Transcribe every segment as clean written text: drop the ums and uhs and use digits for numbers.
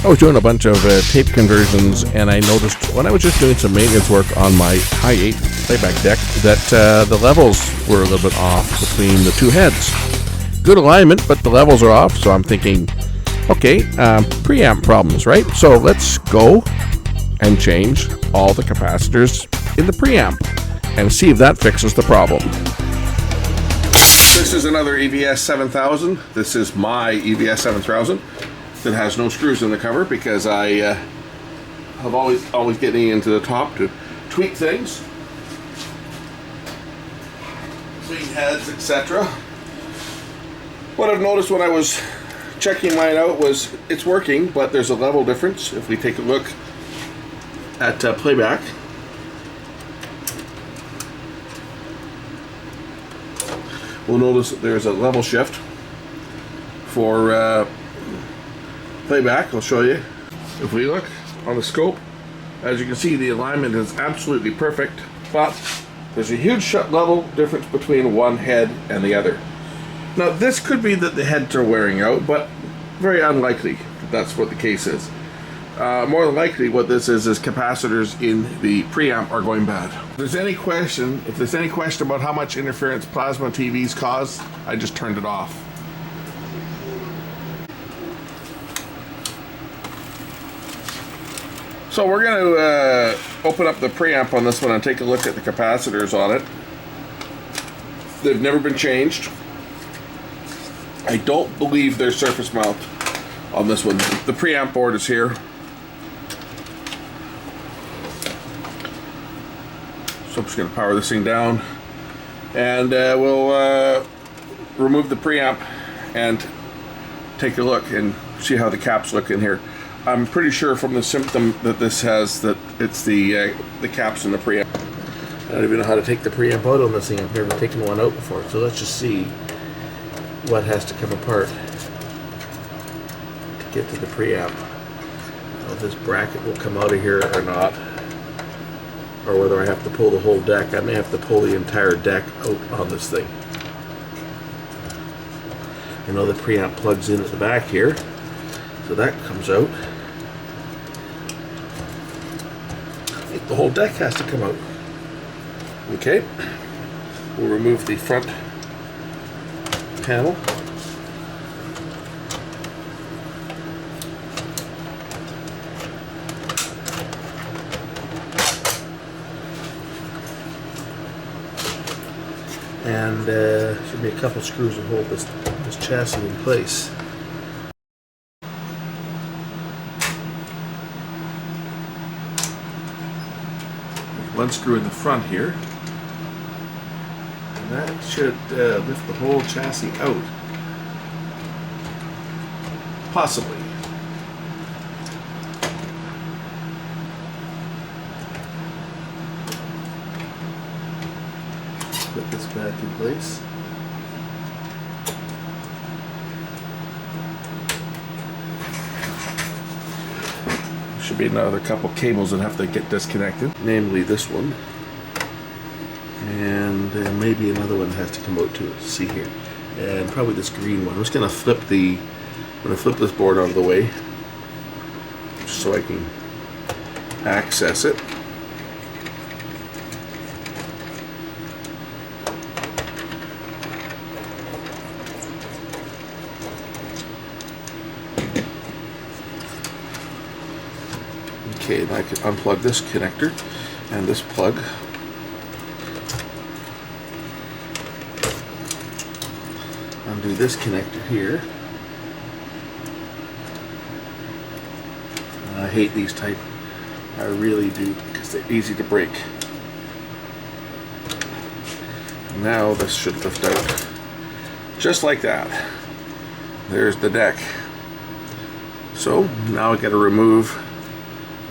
I was doing a bunch of tape conversions, and I noticed when I was just doing some maintenance work on my Hi8 playback deck that the levels were a little bit off between the two heads. Good alignment, but the levels are off, so I'm thinking, okay, preamp problems, right? So let's go and change all the capacitors in the preamp and see if that fixes the problem. This is another EVS7000. This is my EVS7000 that has no screws in the cover because I have always getting into the top to tweak things, clean heads, etc. What I've noticed when I was checking mine out was it's working, but there's a level difference. If we take a look at playback, we'll notice that there's a level shift for playback. I'll show you. If we look on the scope, as you can see, the alignment is absolutely perfect, but there's a huge level difference between one head and the other. Now, this could be that the heads are wearing out, but very unlikely that that's what the case is. More than likely, what this is capacitors in the preamp are going bad. If there's any question about how much interference plasma TVs cause, I just turned it off. So we're going to open up the preamp on this one and take a look at the capacitors on it. They've never been changed. I don't believe there's surface mount on this one. The preamp board is here. So I'm just going to power this thing down, and we'll remove the preamp and take a look and see how the caps look in here. I'm pretty sure from the symptom that this has that it's the caps in the preamp. I don't even know how to take the preamp out on this thing. I've never taken one out before, so let's just see what has to come apart to get to the preamp. If this bracket will come out of here or not, or whether I have to pull the whole deck. I may have to pull the entire deck out on this thing. I know the preamp plugs in at the back here, so that comes out. I think the whole deck has to come out. Okay, we'll remove the front panel. And should be a couple screws to hold this chassis in place. One screw in the front here, and that should lift the whole chassis out. Possibly. Put this back in place. Should be another couple cables that have to get disconnected, namely this one, and maybe another one has to come out too. See here, and probably this green one. I'm just gonna flip this board out of the way just so I can access it. Okay, and I can unplug this connector and this plug. Undo this connector here. I hate these type. I really do, because they're easy to break. Now this should lift out. Just like that. There's the deck. So now I got to remove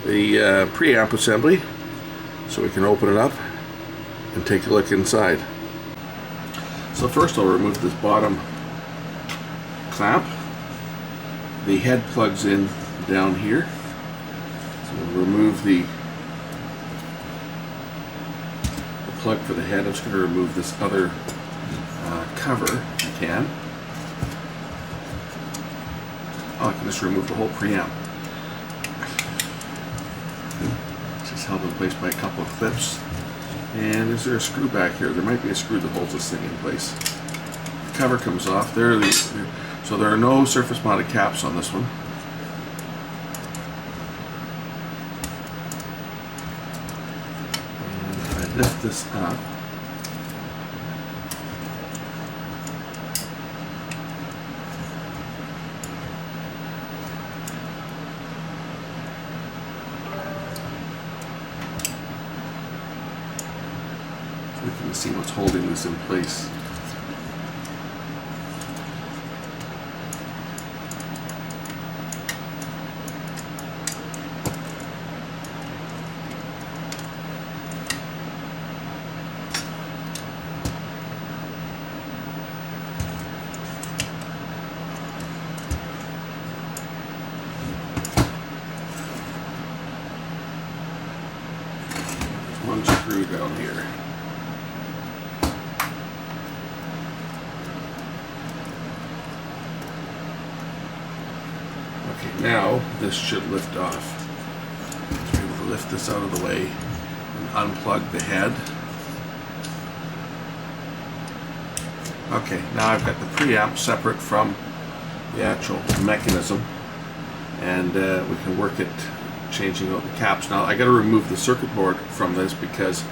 the preamp assembly so we can open it up and take a look inside. So first I'll remove this bottom clamp. The head plugs in down here. So we'll remove the plug for the head. I'm just going to remove this other cover if I can. Oh, I can just remove the whole preamp. It's just held in place by a couple of clips. And is there a screw back here? There might be a screw that holds this thing in place. The cover comes off. So there are no surface mounted caps on this one. And if I lift this up, we can see what's holding this in place. One screw down here. Okay, now this should lift off. So be able to lift this out of the way and unplug the head. Okay, now I've got the preamp separate from the actual mechanism, and we can work it changing out the caps. Now I got to remove the circuit board from this because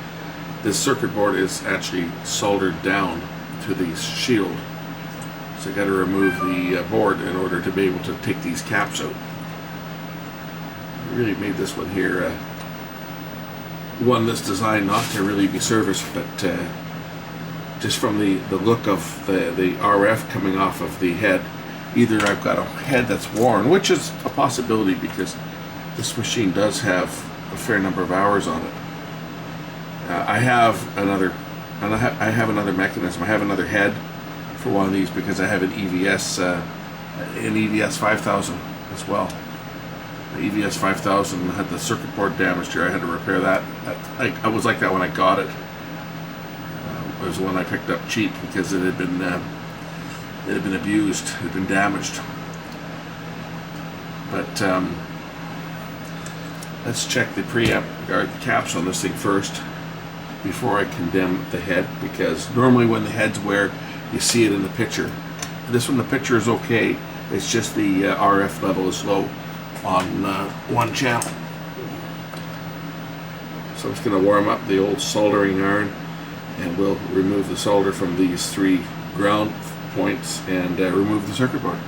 this circuit board is actually soldered down to the shield. So I got to remove the board in order to be able to take these caps out. I really made this one here one that's designed not to really be serviced, but just from the look of the RF coming off of the head, either I've got a head that's worn, which is a possibility because this machine does have a fair number of hours on it. I have another mechanism. I have another head for one of these because I have an EVS5000 as well. The EVS5000 had the circuit board damaged here. I had to repair that. I was like that when I got it. It was the one I picked up cheap because it had been abused. It had been damaged. But let's check the preamp guard caps on this thing first before I condemn the head, because normally when the head's wear, you see it in the picture. This one, the picture is okay. It's just the RF level is low on one channel. So I'm just going to warm up the old soldering iron, and we'll remove the solder from these three ground points and remove the circuit board.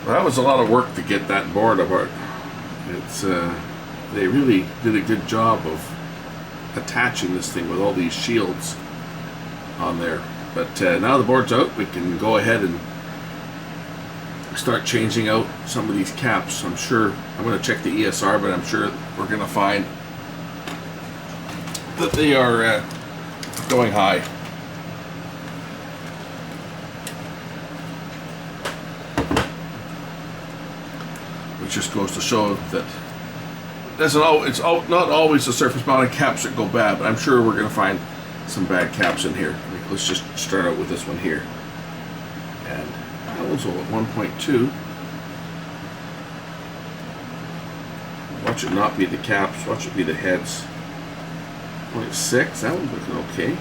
Well, that was a lot of work to get that board apart. It's they really did a good job of attaching this thing with all these shields on there. But now the board's out, we can go ahead and start changing out some of these caps. I'm going to check the ESR, but I'm sure we're going to find that they are going high. Which just goes to show that it's not always the surface mounted caps that go bad, but I'm sure we're going to find some bad caps in here. Let's just start out with this one here. And that one's at 1.2. Watch it not be the caps, watch it be the heads. 0.6, that one's looking okay.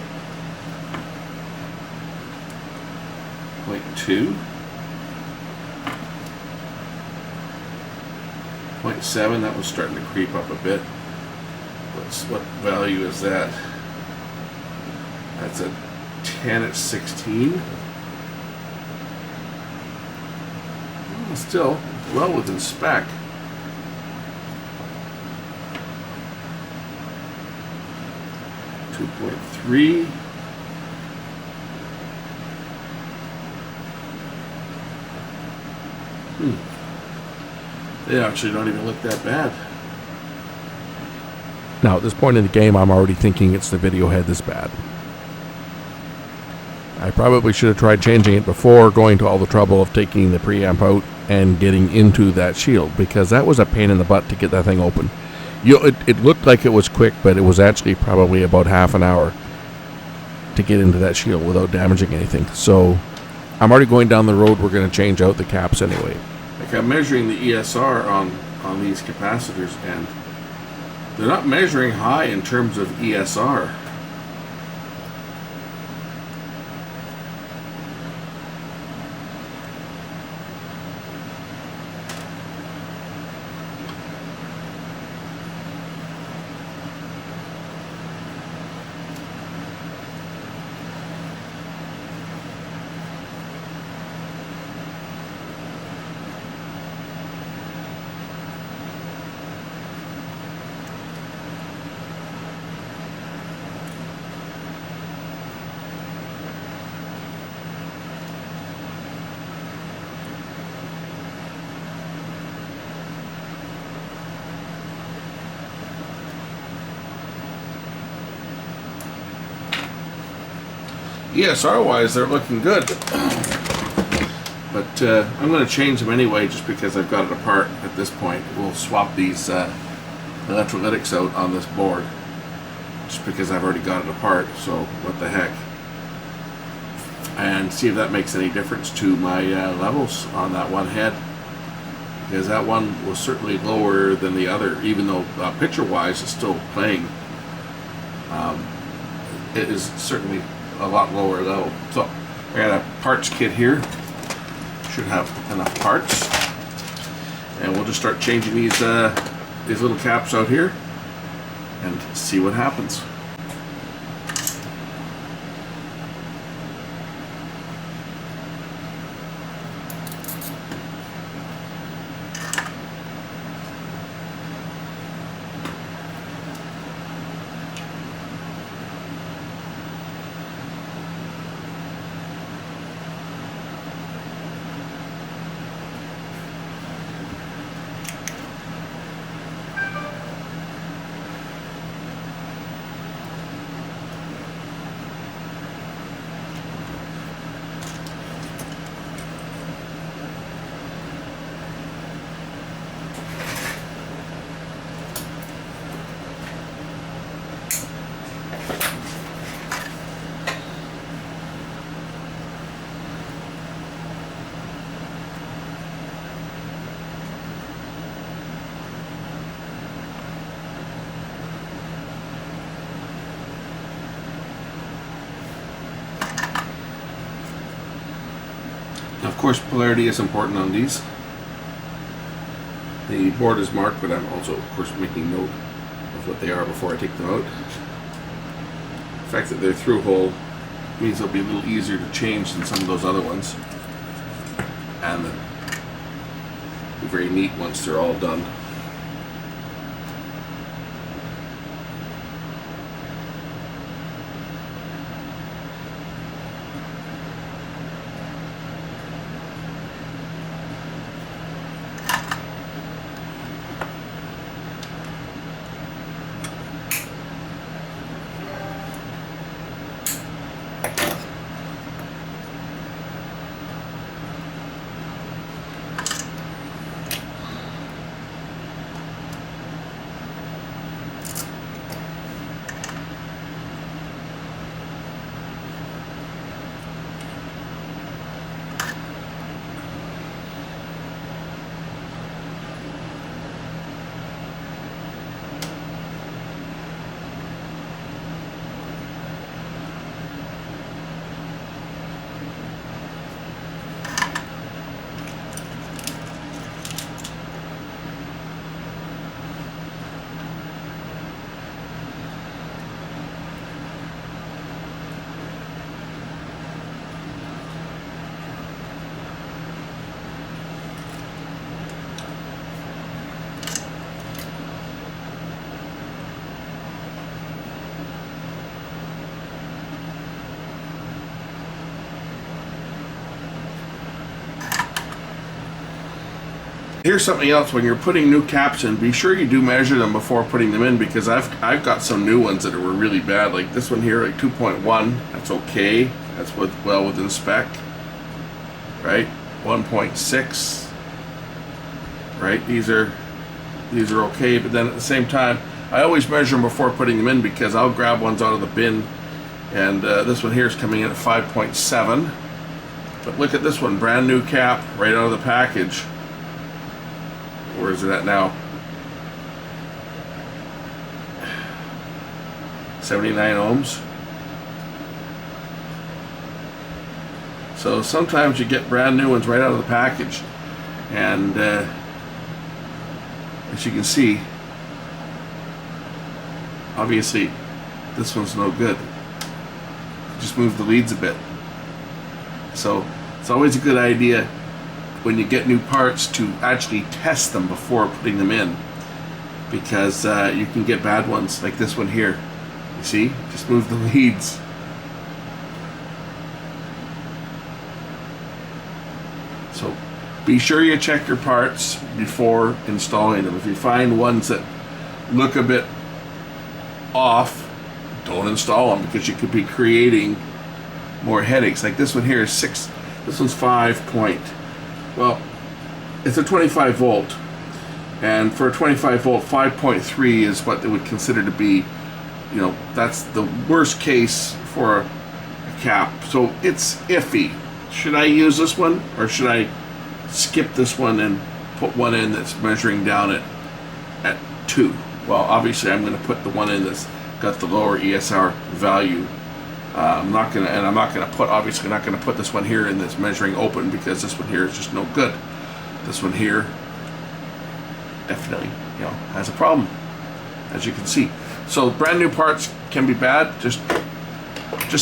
0.2. 0.7, that was starting to creep up a bit. What value is that? That's a 10 at 16. Well, still well within spec. .3. They actually don't even look that bad. Now, at this point in the game, I'm already thinking it's the video head that's bad. I probably should have tried changing it before going to all the trouble of taking the preamp out and getting into that shield, because that was a pain in the butt to get that thing open. It looked like it was quick, but it was actually probably about half an hour to get into that shield without damaging anything. So I'm already going down the road. We're going to change out the caps anyway. Like, I'm measuring the ESR on these capacitors, and they're not measuring high in terms of ESR. ESR wise, they're looking good, but I'm going to change them anyway just because I've got it apart at this point. We'll swap these electrolytics out on this board just because I've already got it apart, so what the heck, and see if that makes any difference to my levels on that one head, because that one was certainly lower than the other, even though picture wise it's still playing. It is certainly a lot lower level. So I got a parts kit here, should have enough parts, and we'll just start changing these little caps out here and see what happens. Of course, polarity is important on these. The board is marked, but I'm also, of course, making note of what they are before I take them out. The fact that they're through hole means they'll be a little easier to change than some of those other ones, and they'll be very neat once they're all done. Here's something else: when you're putting new caps in, be sure you do measure them before putting them in, because I've got some new ones that were really bad, like this one here, like 2.1. That's okay. That's well within spec, right? 1.6, right? These are these are okay, but then at the same time, I always measure them before putting them in, because I'll grab ones out of the bin, and this one here is coming in at 5.7. But look at this one, brand new cap, right out of the package. Where is it at now? 79 ohms. So sometimes you get brand new ones right out of the package, and as you can see, obviously this one's no good. Just move the leads a bit. So it's always a good idea when you get new parts to actually test them before putting them in, because you can get bad ones like this one here. You see, just move the leads. So be sure you check your parts before installing them. If you find ones that look a bit off, don't install them, because you could be creating more headaches. Like this one here is 6, this one's 5 point, well, it's a 25 volt, and for a 25 volt, 5.3 is what they would consider to be, you know, that's the worst case for a cap. So it's iffy. Should I use this one, or should I skip this one and put one in that's measuring down at 2? Well, obviously I'm going to put the one in that's got the lower ESR value. I'm not gonna put, obviously not gonna put this one here in this measuring open, because this one here is just no good. This one here definitely, you know, has a problem, as you can see. So brand new parts can be bad. Just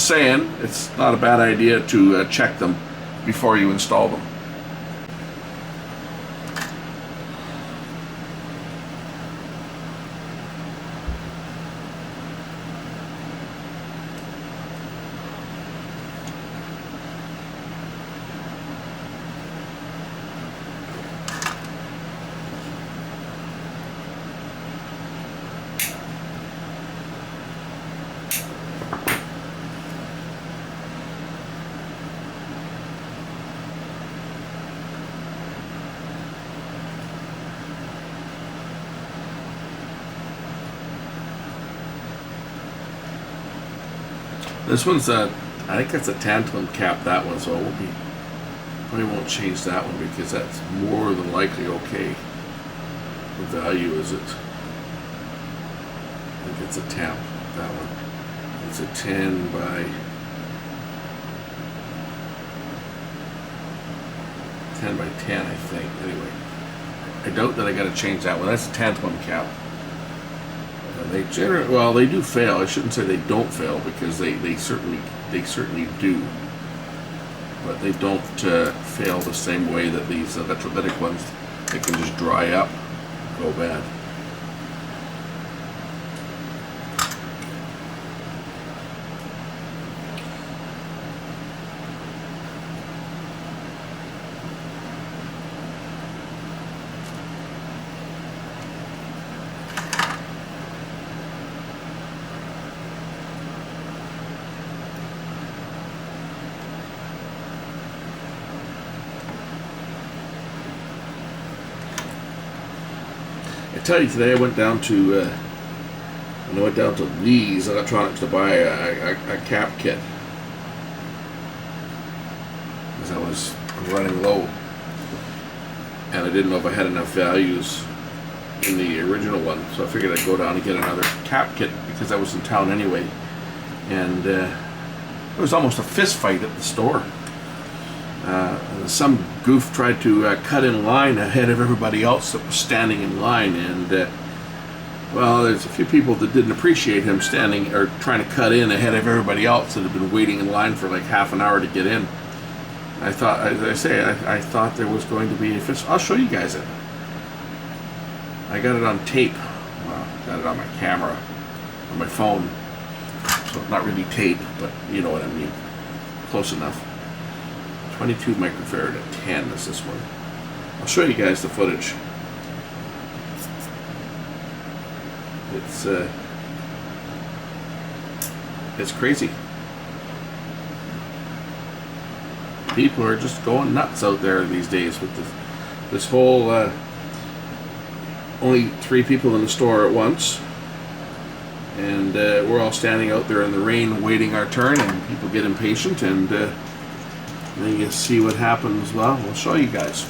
saying, it's not a bad idea to check them before you install them. This one's I think that's a tantalum cap, that one, so probably won't change that one, because that's more than likely okay. What value is it? I think it's a tap, that one. It's a 10 by 10, I think. Anyway, I doubt that I got to change that one. That's a tantalum cap. They generally, well, they do fail. I shouldn't say they don't fail, because they certainly do, but they don't fail the same way that these electrolytic ones. They can just dry up, go bad. I tell you, today I went down to Lee's Electronics to buy a cap kit, because I was running low, and I didn't know if I had enough values in the original one, so I figured I'd go down and get another cap kit, because I was in town anyway. And it was almost a fist fight at the store. Some goof tried to cut in line ahead of everybody else that was standing in line, and well, there's a few people that didn't appreciate him standing or trying to cut in ahead of everybody else that had been waiting in line for like half an hour to get in. I thought, as I say, I thought there was going to be a fist. I'll show you guys it. I got it on tape. Well, got it on my camera, on my phone. So not really tape, but you know what I mean. Close enough. 22 microfarad at 10 is this one. I'll show you guys the footage. It's crazy. People are just going nuts out there these days with this whole only 3 people in the store at once. And we're all standing out there in the rain waiting our turn, and people get impatient, and then you see what happens. Well, we'll show you guys.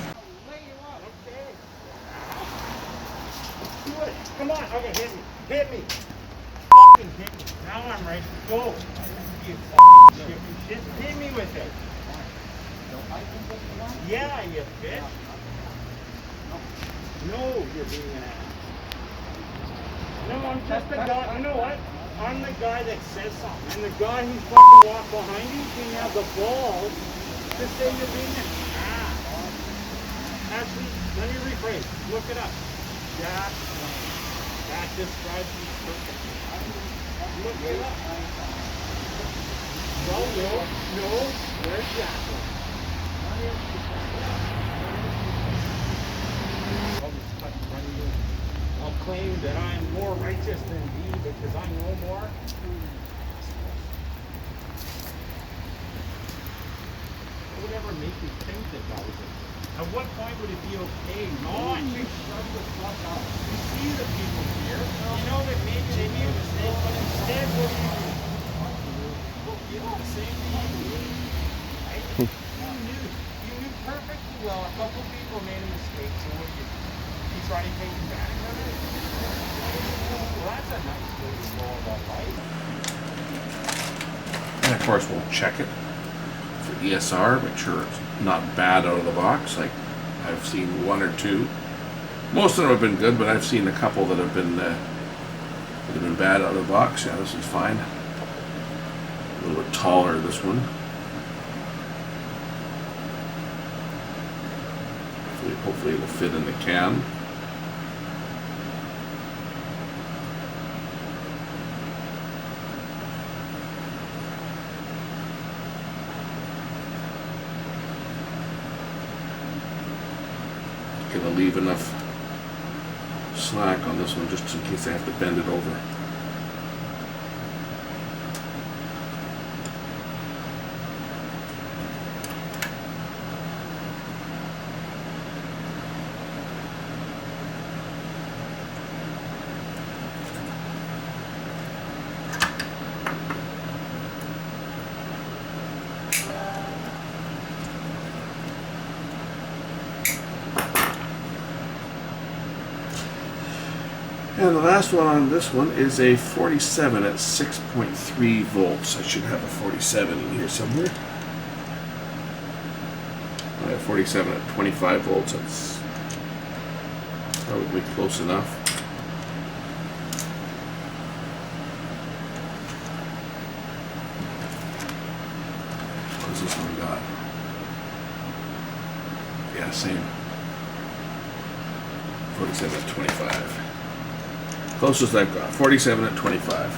Do it. Come on. Okay, hit me. Hit me. Fucking hit me. Now I'm ready to go. You fucking chicken shit. Hit me with it. Yeah, you bitch. No, you're being an ass. No, I'm just the guy. You know what? I'm the guy that says something. And the guy who fucking walked behind you can have the balls to say you're being an ass. Actually, let me rephrase. Look it up. Jack Wayne. That describes me perfectly. Look it up. No. Where's Jack Wayne? I'll claim that I'm more righteous than thee because I know more. It would ever make you think that that was it. At what point would it be okay not to shut the fuck up? You see the people here, you know that maybe they made a mistake, but instead what do? Well, you know the same thing you do. Right? You knew perfectly well a couple people made a mistake, so what do? You try to take advantage of it? Well, that's a nice way to go about life. And of course, we'll check it for ESR, make sure it's not bad out of the box. Like, I've seen 1 or 2. Most of them have been good, but I've seen a couple that have been bad out of the box. Yeah, this is fine. A little bit taller, this one. Hopefully it'll fit in the can. Gonna leave enough slack on this one just in case I have to bend it over. And the last one on this one is a 47 at 6.3 volts. I should have a 47 in here somewhere. I have 47 at 25 volts. That's probably close enough. What's this one got? Yeah, same. 47 at 25. Closest I've got, 47 at 25.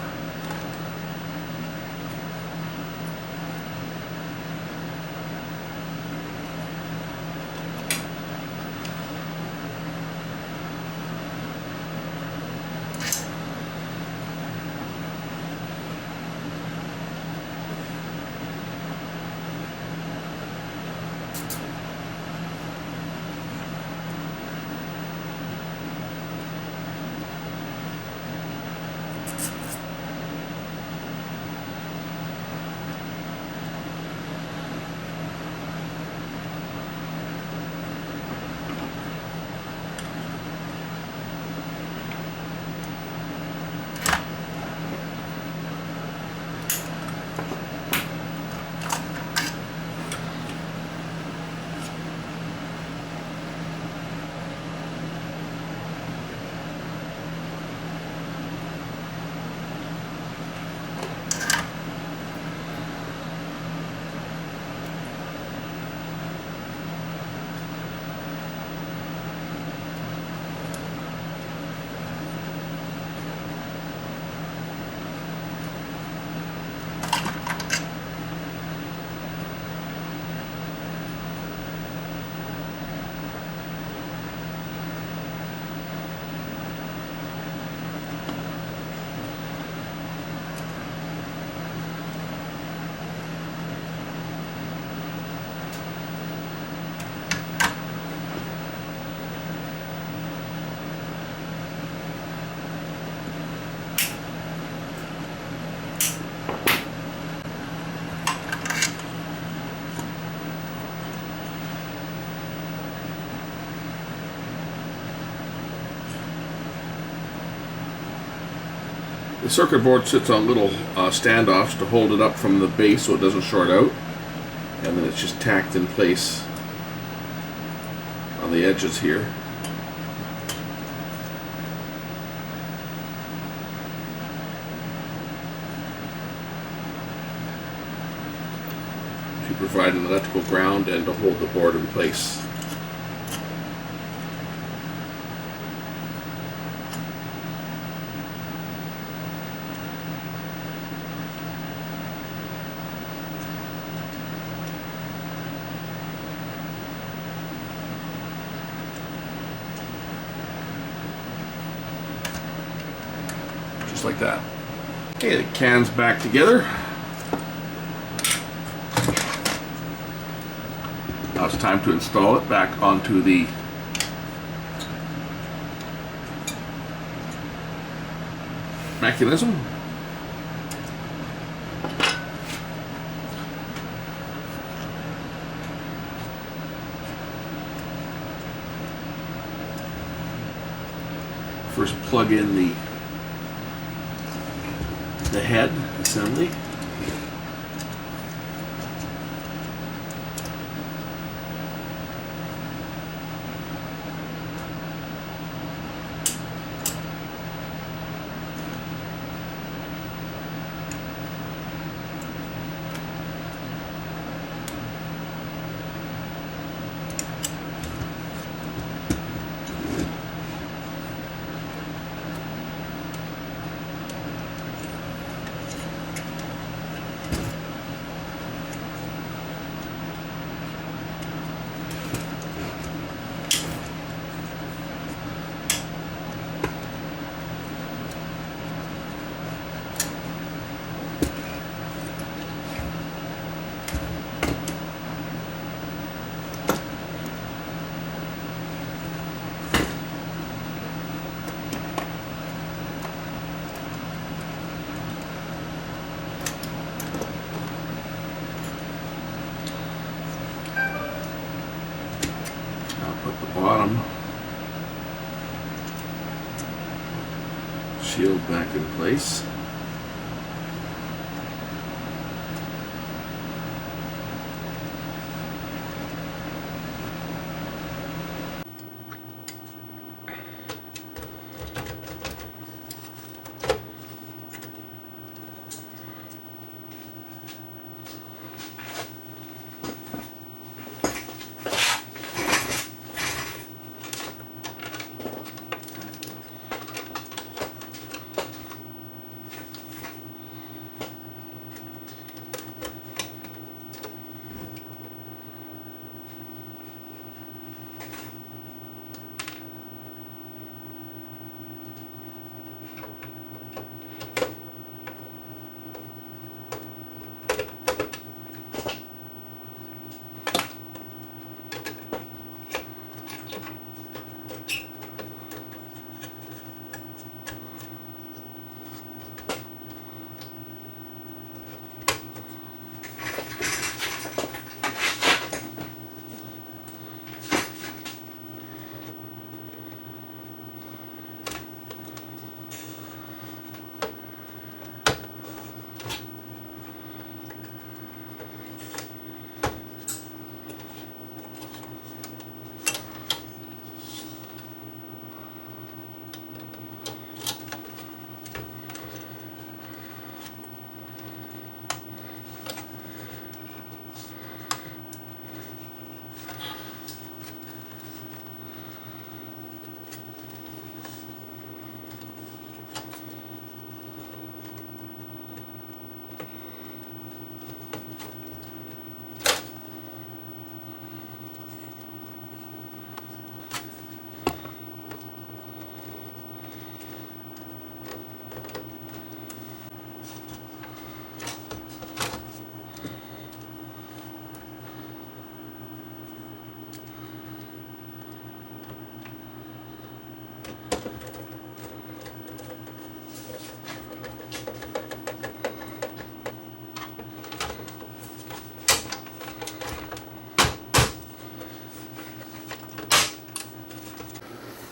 The circuit board sits on little standoffs to hold it up from the base so it doesn't short out, and then it's just tacked in place on the edges here. To provide an electrical ground and to hold the board in place. Just like that. Okay, the can's back together. Now it's time to install it back onto the mechanism. First plug in the head assembly. Put the bottom shield back in place.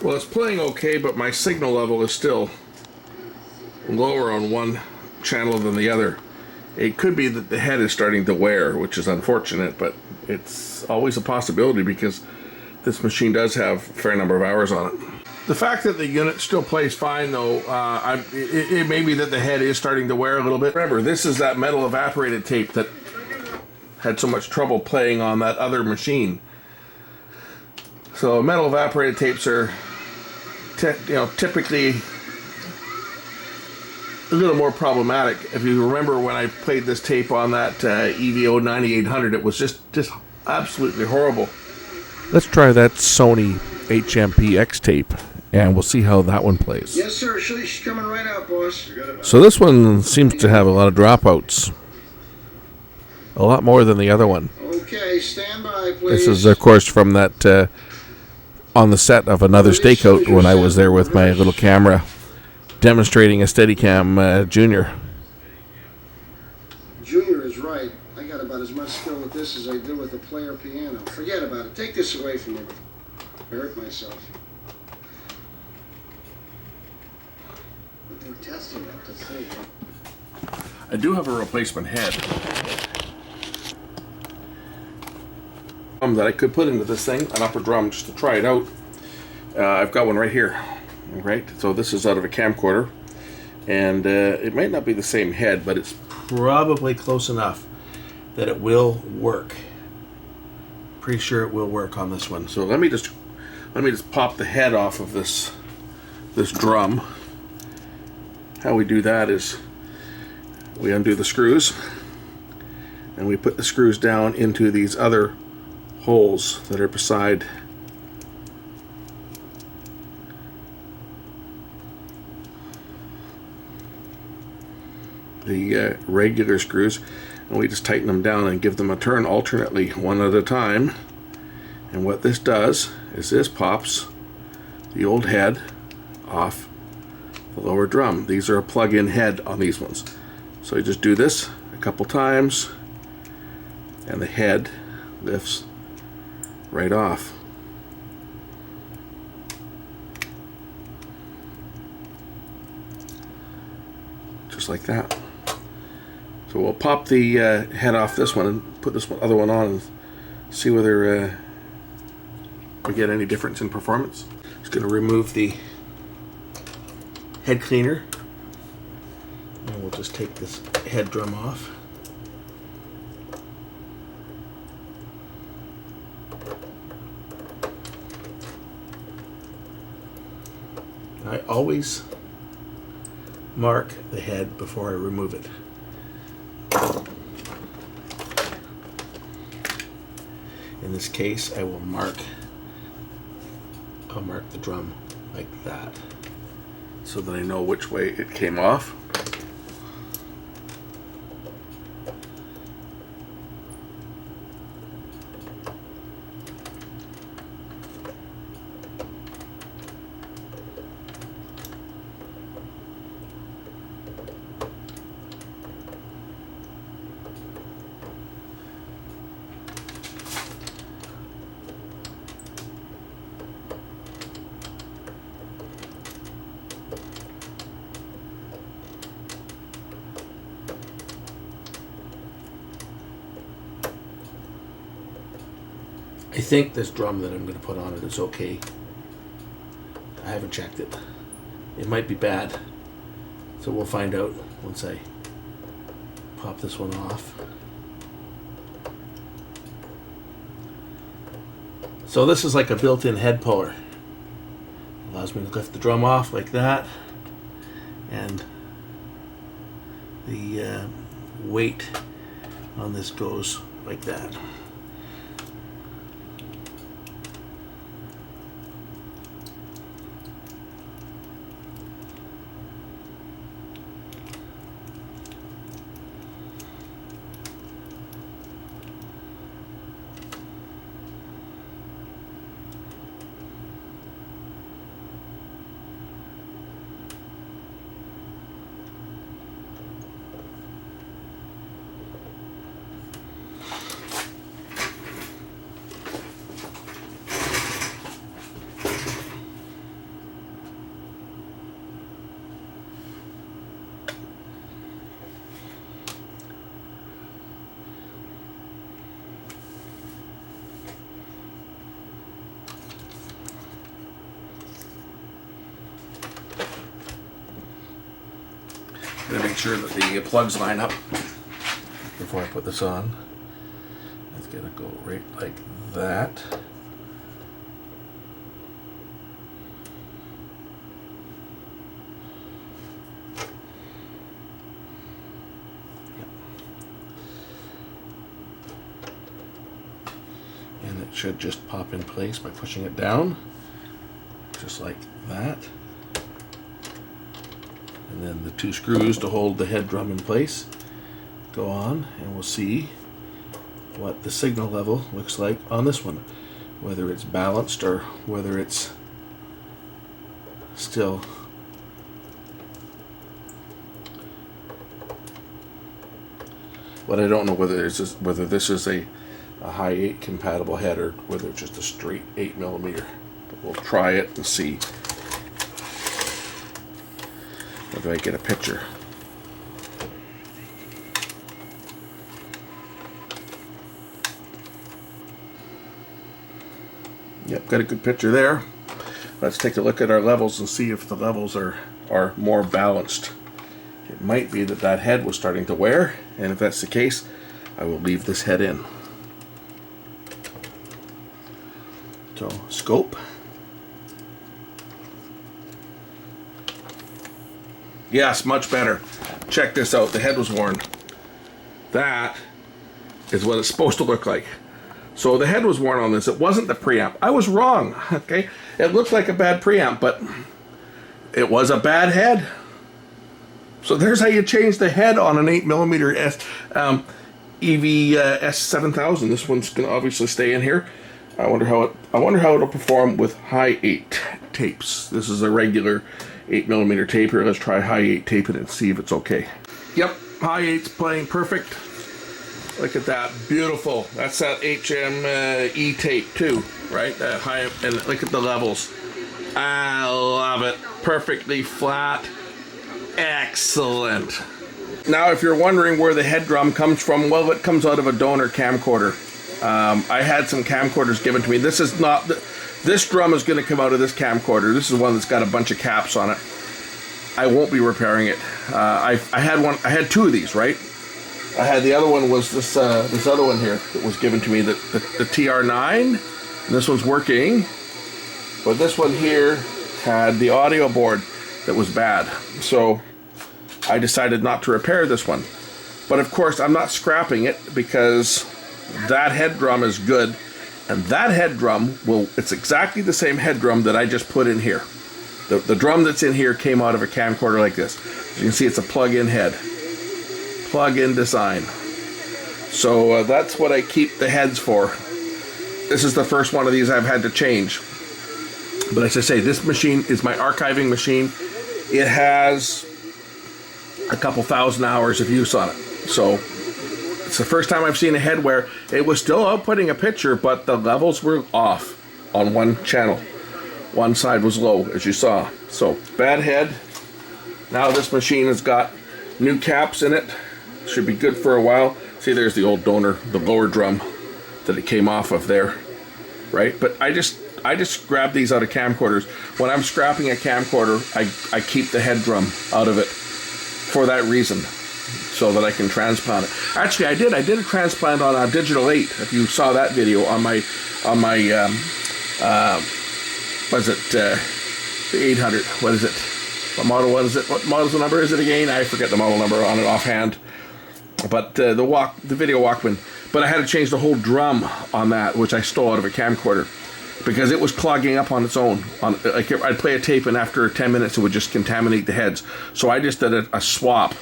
Well, it's playing okay, but my signal level is still lower on one channel than the other. It could be that the head is starting to wear, which is unfortunate, but it's always a possibility because this machine does have a fair number of hours on it. The fact that the unit still plays fine, though, it may be that the head is starting to wear a little bit. Remember, this is that metal evaporated tape that had so much trouble playing on that other machine. So metal evaporated tapes are, typically a little more problematic. If you remember when I played this tape on that EVO9800, it was just absolutely horrible. Let's try that Sony HMPX tape, and we'll see how that one plays. Yes, sir. She's coming right out, boss. So this one seems to have a lot of dropouts. A lot more than the other one. Okay, stand by, please. This is, of course, from that on the set of another stakeout when I was there with my little camera demonstrating a Steadicam Junior. Junior is right. I got about as much skill with this as I do with a player piano. Forget about it. Take this away from me. I hurt myself. They're testing it to see. I do have a replacement head that I could put into this thing, an upper drum, just to try it out. I've got one right here. Right, so this is out of a camcorder, and it might not be the same head, but it's probably close enough that it will work. Pretty sure it will work on this one. So let me just pop the head off of this drum. How we do that is we undo the screws, and we put the screws down into these other holes that are beside the regular screws, and we just tighten them down and give them a turn alternately, one at a time. And what this does is this pops the old head off the lower drum. These are a plug-in head on these ones. So you just do this a couple times and the head lifts right off. Just like that. So we'll pop the head off this one and put this other one on and see whether we get any difference in performance. Just going to remove the head cleaner, and we'll just take this head drum off. I always mark the head before I remove it. In this case, I'll mark the drum like that, so that I know which way it came off. I think this drum that I'm going to put on it is okay. I haven't checked it. It might be bad, so we'll find out once I pop this one off. So this is like a built-in head puller. Allows me to lift the drum off like that, and the weight on this goes like that. Gonna make sure that the plugs line up before I put this on. It's gonna go right like that. And it should just pop in place by pushing it down, just like that. And then the 2 screws to hold the head drum in place go on, and we'll see what the signal level looks like on this one, whether it's balanced or whether it's still but I don't know whether this is a Hi8 compatible head or whether it's just a straight 8mm. But we'll try it and see whether I get a picture. Yep, got a good picture there. Let's take a look at our levels and see if the levels are more balanced. It might be that that head was starting to wear, and if that's the case, I will leave this head in. So, scope. Yes, much better. Check this out. The head was worn. That is what it's supposed to look like. So the head was worn on this. It wasn't the preamp. I was wrong. Okay, it looked like a bad preamp, but it was a bad head. So there's how you change the head on an 8mm EVS7000. This one's gonna obviously stay in here. I wonder how it'll perform with Hi8 tapes. This is a regular 8mm tape here. Let's try Hi8 taping it and see if it's okay. Yep, Hi8's playing perfect. Look at that, beautiful. That's that HME tape too, right? That high, and look at the levels. I love it. Perfectly flat. Excellent. Now, if you're wondering where the head drum comes from, well, it comes out of a donor camcorder. I had some camcorders given to me. This is not this drum is going to come out of this camcorder. This is one that's got a bunch of caps on it. I won't be repairing it. I had 2 of these, right? I had the other one was this other one here that was given to me, the TR9. This one's working, but this one here had the audio board that was bad. So I decided not to repair this one. But of course, I'm not scrapping it because that head drum is good. And that head drum it's exactly the same head drum that I just put in here. The drum that's in here came out of a camcorder like this. As you can see, it's a plug-in head. Plug-in design. So that's what I keep the heads for. This is the first one of these I've had to change. But as I say, this machine is my archiving machine. It has a couple thousand hours of use on it. So it's the first time I've seen a head where it was still outputting a picture, but the levels were off on one channel. One side was low, as you saw. So bad head. Now this machine has got new caps in it. Should be good for a while. See, there's the old donor, the lower drum that it came off of there, right? But I just grab these out of camcorders. When I'm scrapping a camcorder, I keep the head drum out of it for that reason, so that I can transplant it. Actually, I did a transplant on a Digital 8. If you saw that video on my what is it? The 800. What is it? What model? What is it? What model's the number? Is it again? I forget the model number on it offhand. But the video Walkman. But I had to change the whole drum on that, which I stole out of a camcorder, because it was clogging up on its own. I'd play a tape, and after 10 minutes, it would just contaminate the heads. So I just did a swap,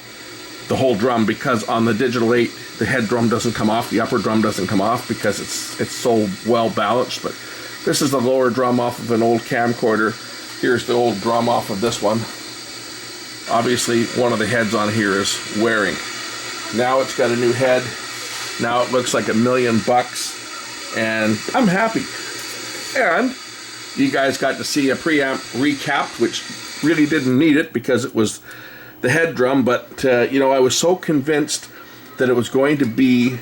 the whole drum, because on the Digital 8, the head drum doesn't come off, the upper drum doesn't come off, because it's so well balanced. But this is the lower drum off of an old camcorder. Here's the old drum off of this one. Obviously, one of the heads on here is wearing. Now it's got a new head. Now it looks like $1 million, and I'm happy. And you guys got to see a preamp recapped, which really didn't need it because it was the head drum. But I was so convinced that it was going to be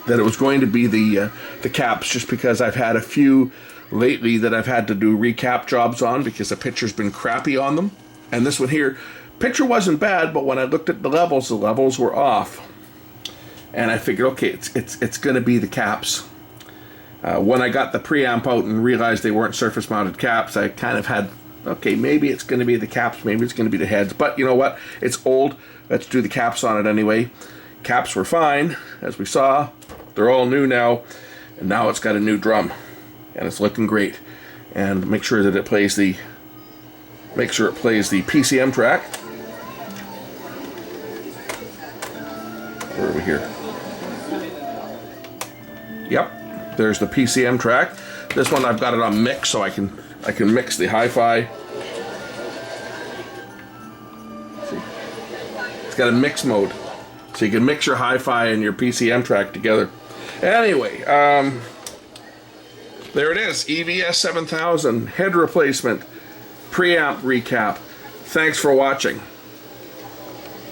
the caps, just because I've had a few lately that I've had to do recap jobs on because the picture's been crappy on them. And this one here, picture wasn't bad, but when I looked at the levels were off. And I figured, okay, it's going to be the caps. When I got the preamp out and realized they weren't surface mounted caps, I kind of had, okay, maybe it's going to be the caps, maybe it's going to be the heads. But you know what? It's old. Let's do the caps on it anyway. Caps were fine, as we saw. They're all new now. And now it's got a new drum. And it's looking great. And make sure that it plays the PCM track. Where are we here? Yep, there's the PCM track. This one I've got it on mix, so I can mix the hi-fi. See, it's got a mix mode, so you can mix your hi-fi and your PCM track together. Anyway, there it is, EVS7000 head replacement preamp recap. Thanks for watching.